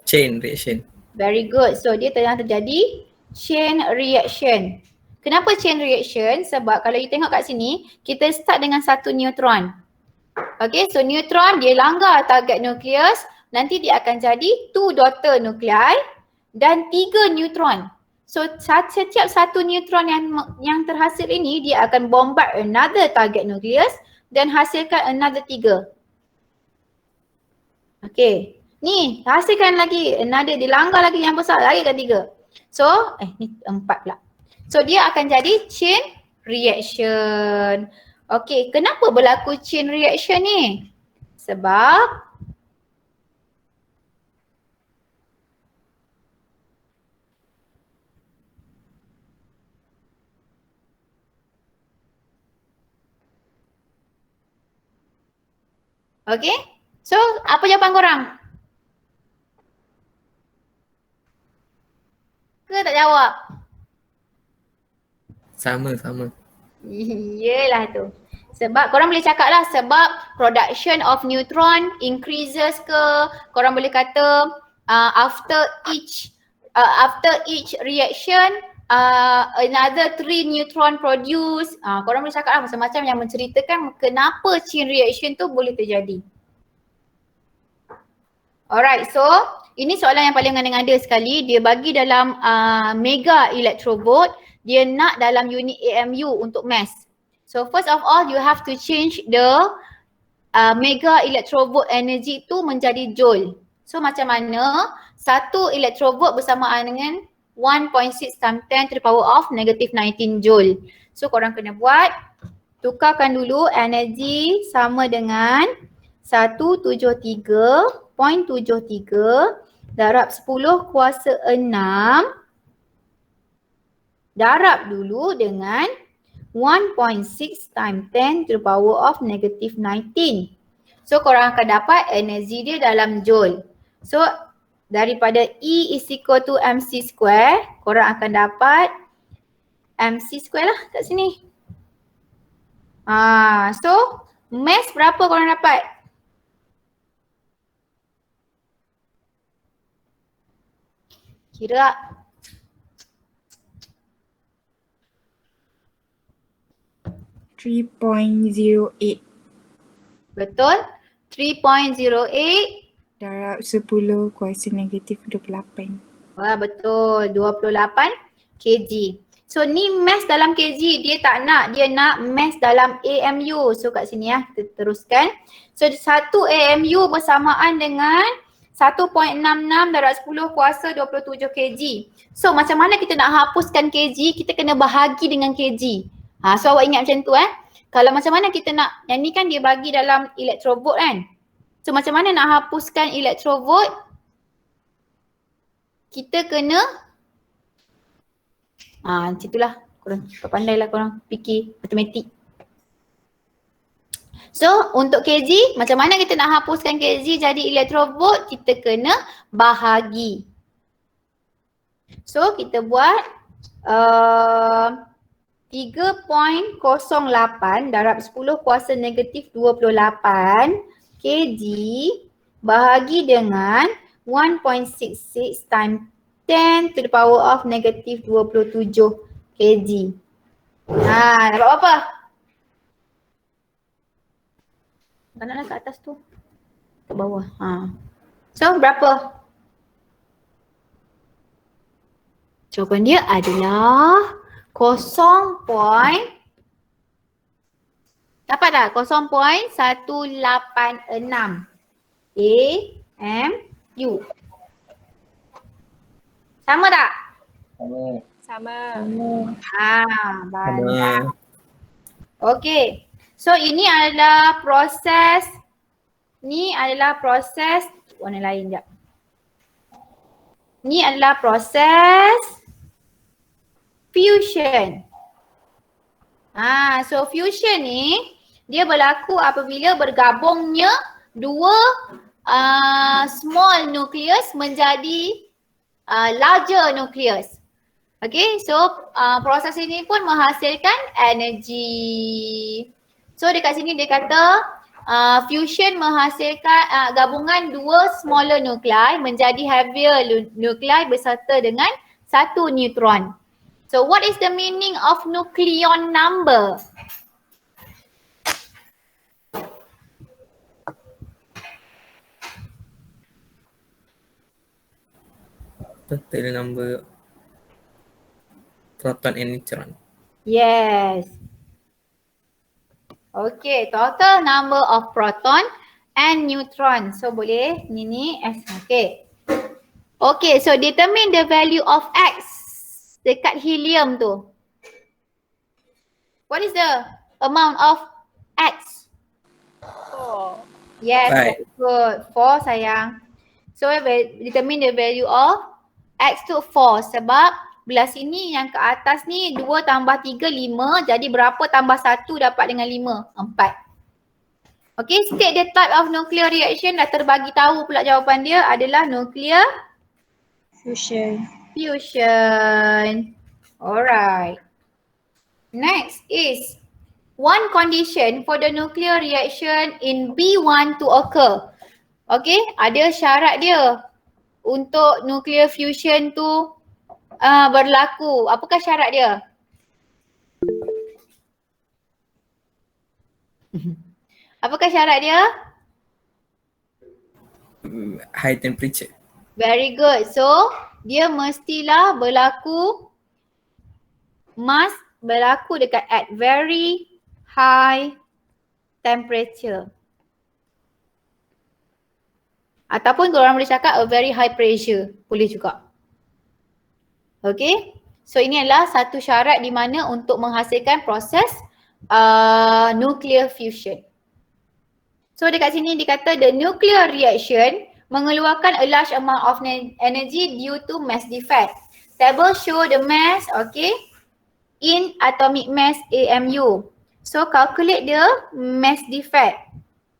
Speaker 5: Chain reaction.
Speaker 1: Very good. So dia tengah terjadi chain reaction. Kenapa chain reaction? Sebab kalau you tengok kat sini, kita start dengan satu neutron. Okay, so neutron dia langgar target nukleus, nanti dia akan jadi 2 daughter nuclei dan 3 neutron. So setiap satu neutron yang terhasil ini, dia akan bombard another target nucleus dan hasilkan another 3. Okay, ni hasilkan lagi another, dilanggar lagi yang besar, lagi kan 3. So, ni 4 pula. So dia akan jadi chain reaction. Okay, kenapa berlaku chain reaction ni? Sebab okay, so apa jawapan korang? Ke tak jawab?
Speaker 5: Sama.
Speaker 1: Yelah tu. Sebab korang boleh cakap lah sebab production of neutron increases ke, korang boleh kata after each reaction another 3 neutron produce. Korang boleh cakap lah macam-macam yang menceritakan kenapa chain reaction tu boleh terjadi. Alright, so ini soalan yang paling ngada-ngada sekali. Dia bagi dalam mega electrovolt, dia nak dalam unit AMU untuk mass. So first of all, you have to change the mega electrovolt energy tu menjadi joule. So macam mana? 1 electrovolt bersamaan dengan 1.6 times 10 to the power of negative 19 joule. So korang kena buat, tukarkan dulu energi sama dengan 173.73 darab 10 kuasa 6 darab dulu dengan 1.6 times 10 to the power of negative 19. So korang akan dapat energi dia dalam joule. So daripada E is equal to MC square, korang akan dapat MC square lah kat sini. So mass berapa korang dapat? Kira
Speaker 9: 3.08
Speaker 1: betul? 3.08
Speaker 9: darab 10 kuasa negatif 28.
Speaker 1: wah betul, 28 kg. So ni mass dalam kg, dia tak nak, dia nak mass dalam AMU. So kat sini ya, kita teruskan. So 1 AMU bersamaan dengan 1.66 darab 10 kuasa 27 kg. So macam mana kita nak hapuskan kg, kita kena bahagi dengan kg. So awak ingat macam tu Kalau macam mana kita nak, yang ni kan dia bagi dalam electrovolt kan. So macam mana nak hapuskan electrovolt? Kita kena macam itulah, korang pandailah korang fikir matematik. So untuk kg, macam mana kita nak hapuskan kg jadi electrovolt? Kita kena bahagi. So kita buat 3.08 darab 10 kuasa negatif 28 kg bahagi dengan 1.66 times 10 to the power of negatif 27 kg. Dapat berapa? Kananlah kat atas tu. Kat bawah. So berapa? Jawapan dia adalah 0. Dapat tak? 0.186 AMU. U. Sama tak?
Speaker 8: Sama.
Speaker 3: Sama.
Speaker 1: Banyak. Okey. So ini adalah proses, warna lain sekejap. Ni adalah proses fusion. So fusion ni dia berlaku apabila bergabungnya dua small nucleus menjadi larger nucleus. Okay, so proses ini pun menghasilkan energi. So dekat sini dia kata fusion menghasilkan gabungan dua smaller nuclei menjadi heavier nuclei beserta dengan satu neutron. So what is the meaning of nucleon number?
Speaker 5: Total number proton and neutron.
Speaker 1: Yes. Okay, total number of proton and neutron. So boleh ni S. Okay. Okay, so determine the value of X dekat helium tu. What is the amount of X?
Speaker 3: 4.
Speaker 1: Yes,
Speaker 5: Right.
Speaker 1: very good. 4 sayang. So determine the value of X tu 4 sebab belah sini yang ke atas ni 2 tambah 3, 5. Jadi berapa tambah 1 dapat dengan 5? 4. Okay, state the type of nuclear reaction. Dah terbagi tahu pula jawapan dia adalah nuclear
Speaker 9: Fusion.
Speaker 1: fusion. Alright. Next is one condition for the nuclear reaction in B1 to occur. Okay, ada syarat dia untuk nuclear fusion tu berlaku. Apakah syarat dia? Apakah syarat dia?
Speaker 5: High temperature.
Speaker 1: Very good. So, dia mestilah berlaku, must berlaku dekat at very high temperature. Ataupun korang boleh cakap a very high pressure. Boleh juga. Okay. So ini adalah satu syarat di mana untuk menghasilkan proses nuclear fusion. So dekat sini dikata the nuclear reaction mengeluarkan a large amount of energy due to mass defect. Table show the mass, okay, in atomic mass AMU. So calculate the mass defect.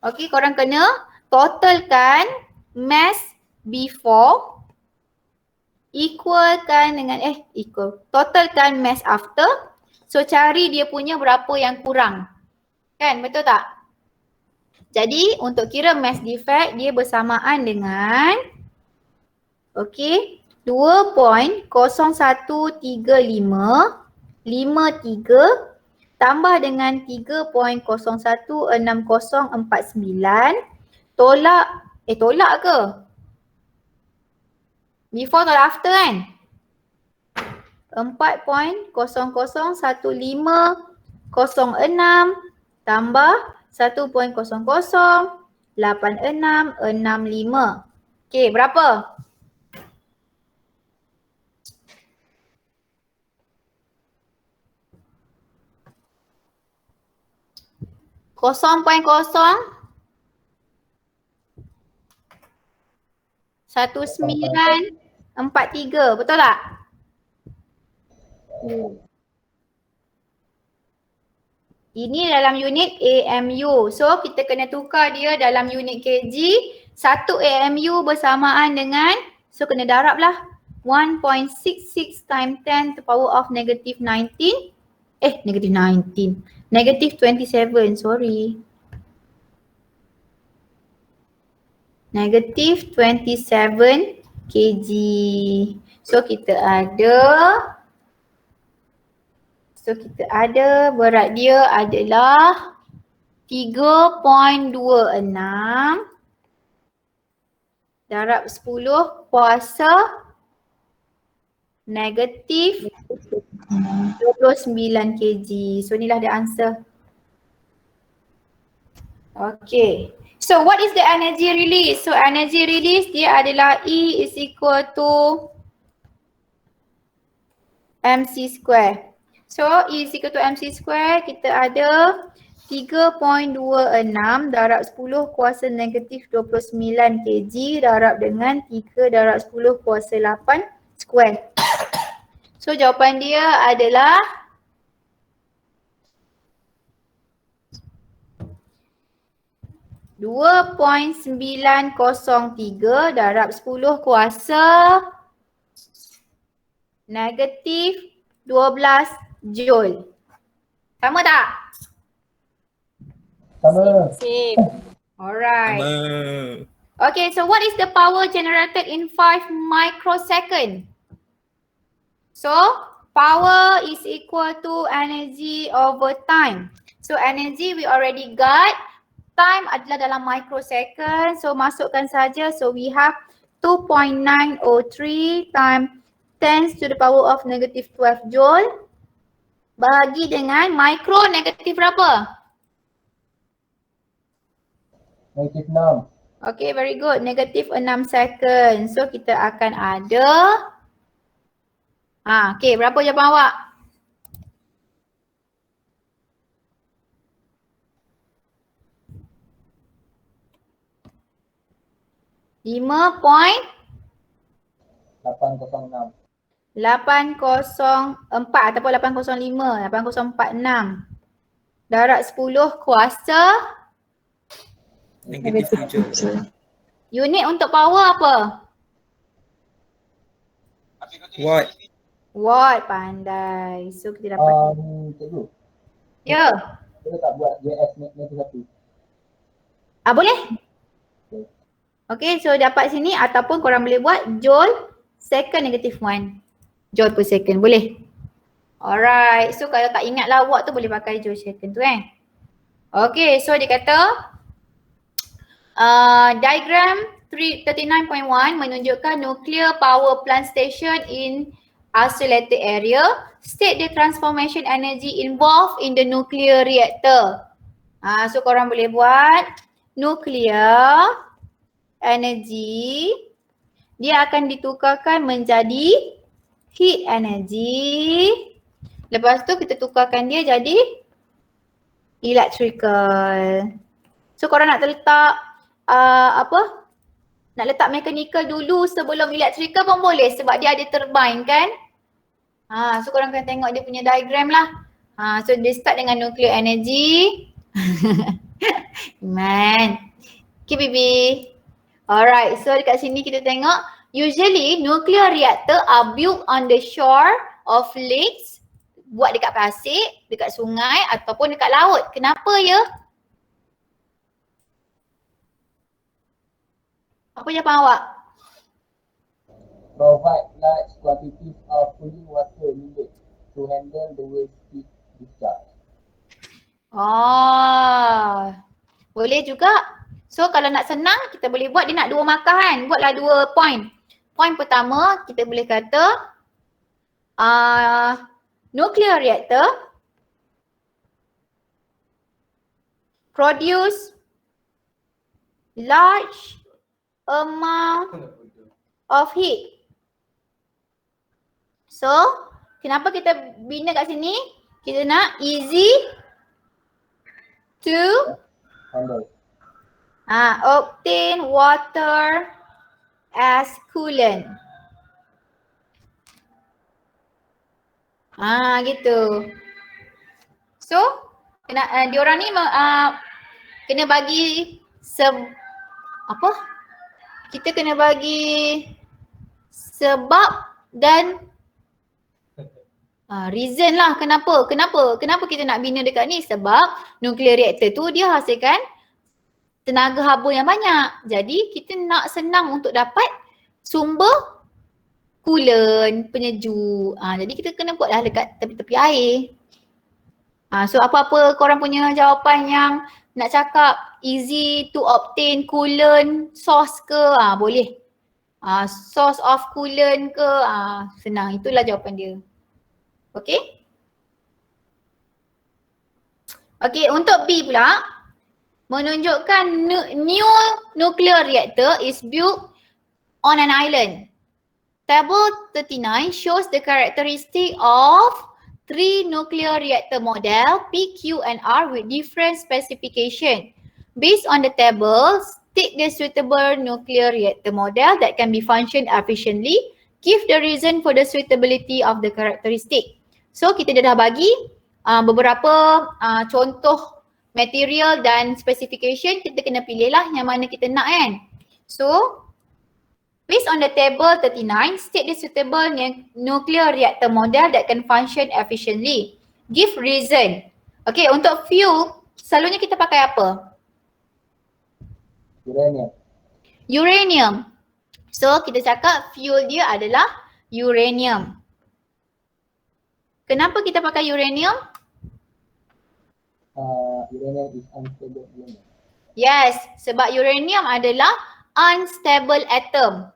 Speaker 1: Okay, korang kena totalkan mass before equalkan dengan totalkan mass after. So cari dia punya berapa yang kurang. Kan, betul tak? Jadi untuk kira mass defect dia bersamaan dengan 2.013553 tambah dengan 3.016049 tolak ke? Before tolak after kan? 4.001506 tambah 1.008665. Okay, berapa? Kosong. 1943, betul tak? Ini dalam unit AMU. So kita kena tukar dia dalam unit kg. 1 AMU bersamaan dengan, so kena darab lah, 1.66 times 10 to the power of negative 27, sorry. Negative 27 kg. So kita ada berat dia adalah 3.26 darab 10 kuasa negatif 29 kg. So inilah the answer. Okay. So what is the energy release? So energy release dia adalah E is equal to MC square. So E is equal to MC square, kita ada 3.26 darab 10 kuasa negatif 29 kg darab dengan 3 darab 10 kuasa 8 square. So jawapan dia adalah .903 darab 10 kuasa negatif 12 joule. Sama tak?
Speaker 8: Sama.
Speaker 3: Sip.
Speaker 1: Alright.
Speaker 5: Sama.
Speaker 1: Okay, so what is the power generated in 5 microsecond? So power is equal to energy over time. So energy we already got. Time adalah dalam microsecond. So masukkan saja. So we have 2.903 times 10 to the power of negative 12 joule. Bahagi dengan micro negatif berapa?
Speaker 8: Negatif 6.
Speaker 1: Okay, very good. Negatif 6 second. So kita akan ada. Okay, berapa jawapan awak? Lima point
Speaker 8: 806.
Speaker 1: 804 ataupun 805, 8046 darab 10 kuasa.
Speaker 5: Negatif 7.
Speaker 1: Unit untuk power apa?
Speaker 5: Watt.
Speaker 1: Watt, pandai. So kita dapat.
Speaker 8: Cikgu,
Speaker 1: Ya.
Speaker 8: kita tak buat JS negatif 1.
Speaker 1: Boleh? Okay, so dapat sini ataupun korang boleh buat joule second negative 1. Joule per second, boleh? Alright, so kalau tak ingat lah watt tu boleh pakai joule second tu Okay, so dia kata diagram 39.1 menunjukkan nuclear power plant station in isolated area. State the transformation energy involved in the nuclear reactor. So korang boleh buat nuclear energy, dia akan ditukarkan menjadi heat energy. Lepas tu kita tukarkan dia jadi electrical. So korang nak letak nak letak mechanical dulu sebelum electrical pun boleh sebab dia ada turbine kan. So korang kena tengok dia punya diagram lah. So dia start dengan nuclear energy. Iman. Okay baby. Alright, so dekat sini kita tengok usually nuclear reactor are built on the shore of lakes, buat dekat pasir, dekat sungai ataupun dekat laut. Kenapa ya? Apa jawapan awak?
Speaker 8: Provide large quantities of cooling water needed to handle the waste heat discharge.
Speaker 1: Boleh juga. So kalau nak senang kita boleh buat, dia nak 2 markah kan. Buatlah 2 point. Point pertama kita boleh kata nuclear reactor produce large amount of heat. So kenapa kita bina kat sini? Kita nak easy to
Speaker 8: Handle.
Speaker 1: obtain water as coolant. Gitu. So, diorang ni kena bagi kita kena bagi sebab dan reason lah kenapa kita nak bina dekat ni. Sebab nuclear reactor tu dia hasilkan tenaga haba yang banyak. Jadi kita nak senang untuk dapat sumber coolant, penyejuk. Jadi kita kena buatlah dekat tepi-tepi air. So apa-apa korang punya jawapan yang nak cakap easy to obtain coolant source ke, boleh. Source of coolant ke, senang. Itulah jawapan dia. Okay? Okay, untuk B pula. menunjukkan new nuclear reactor is built on an island. Table 39 shows the characteristic of 3 nuclear reactor model P, Q and R with different specification. Based on the table, state the suitable nuclear reactor model that can be functioned efficiently. Give the reason for the suitability of the characteristic. So kita dah bagi beberapa contoh material dan specification, kita kena pilih lah yang mana kita nak kan. So based on the table 39, state the suitable nuclear reactor model that can function efficiently. Give reason. Okay, untuk fuel, selalunya kita pakai apa? Uranium. So kita cakap fuel dia adalah uranium. Kenapa kita pakai uranium?
Speaker 8: Uranium is unstable element.
Speaker 1: Yes, sebab uranium adalah unstable atom.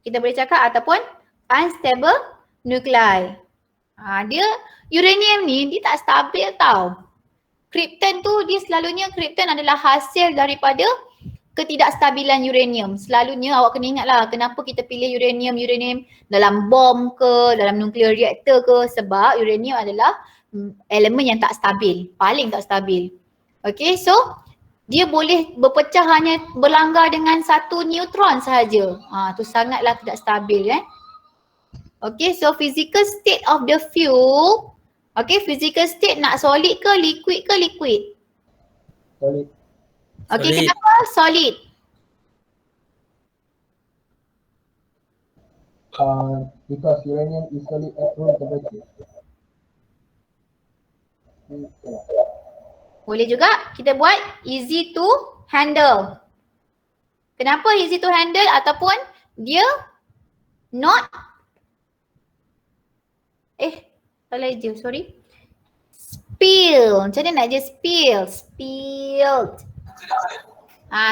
Speaker 1: Kita boleh cakap ataupun unstable nuclei. Dia uranium ni dia tak stabil tau. Krypton tu dia selalunya krypton adalah hasil daripada ketidakstabilan uranium. Selalunya awak kena ingat lah kenapa kita pilih uranium dalam bom ke, dalam nuclear reactor ke, sebab uranium adalah elemen yang tak stabil, paling tak stabil. Okay, so dia boleh berpecah hanya berlanggar dengan 1 neutron sahaja. Tu sangatlah tidak stabil kan. Okay, so physical state of the fuel. Okay, physical state nak solid ke liquid ke liquid?
Speaker 8: Solid.
Speaker 1: Okay,
Speaker 5: Solid.
Speaker 1: kenapa solid?
Speaker 8: Because uranium is solid at room temperature.
Speaker 1: Boleh juga kita buat easy to handle. Kenapa easy to handle ataupun dia not salah je, sorry. Spill. Macam mana nak je spill? Spilled.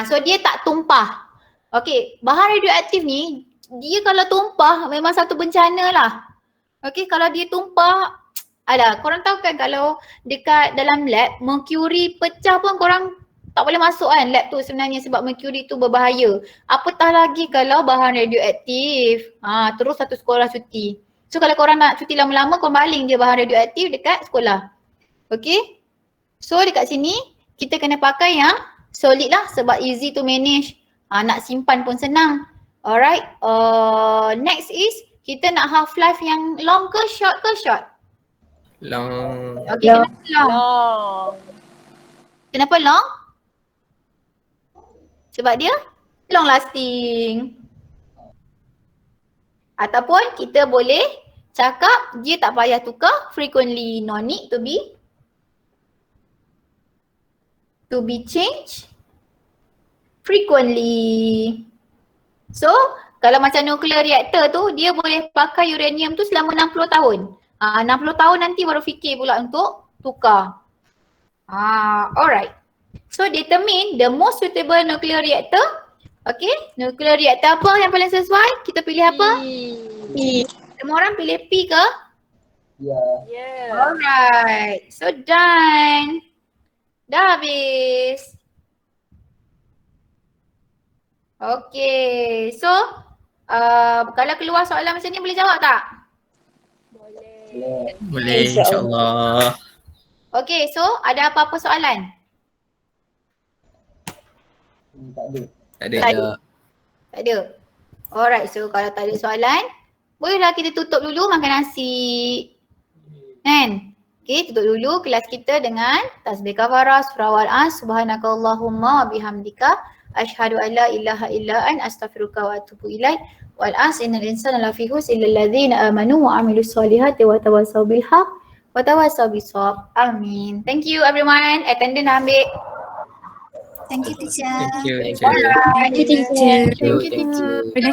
Speaker 1: So dia tak tumpah. Okay, bahan radioaktif ni dia kalau tumpah memang satu bencana lah. Okay, kalau dia tumpah, korang tahu kan kalau dekat dalam lab mercury pecah pun korang tak boleh masuk kan lab tu sebenarnya sebab mercury tu berbahaya. Apatah lagi kalau bahan radioaktif. Terus satu sekolah cuti. So kalau korang nak cuti lama-lama, korang baling je bahan radioaktif dekat sekolah. Okay. So dekat sini kita kena pakai yang solid lah sebab easy to manage. Nak simpan pun senang. Alright. Next is kita nak half life yang long ke short ke short?
Speaker 5: Long.
Speaker 1: Okay, kenapa long?
Speaker 3: Long.
Speaker 1: Kenapa long? Sebab dia long lasting. Ataupun kita boleh cakap dia tak payah tukar frequently, no need to be changed frequently. So kalau macam nuclear reactor tu dia boleh pakai uranium tu selama 60 tahun. 60 tahun nanti baru fikir pula untuk tukar. Alright. So determine the most suitable nuclear reactor. Okay, nuclear reactor apa yang paling sesuai? Kita pilih apa?
Speaker 3: P.
Speaker 1: Semua orang pilih P ke?
Speaker 8: Yeah.
Speaker 3: Yeah.
Speaker 1: Alright, so done. Dah habis. Okay, so kalau keluar soalan macam ni boleh jawab tak?
Speaker 3: Boleh.
Speaker 5: Boleh insyaAllah.
Speaker 1: Okay, so ada apa-apa soalan?
Speaker 8: Tak ada.
Speaker 5: Tak ada.
Speaker 1: Tak ada. Alright, so kalau tak ada soalan, bolehlah kita tutup dulu makan nasi. Kan? Okay, tutup dulu kelas kita dengan tasbih kafarah, surah Al-As, subhanakallahumma wa bihamdika, asyhadu an la ilaha illa an, astaghfiruka wa atubu ilaik. Wal-As innal insana lafi khusr illal ladzina amanu wa amilus solihati wa tawassaw bil haqq wa tawassaw bis shawab. Amin. Thank you everyone. Attendance ambil.
Speaker 9: Thank you, teacher.
Speaker 5: Thank you.
Speaker 1: Alright.
Speaker 9: Thank you, teacher.
Speaker 1: Thank you, teacher.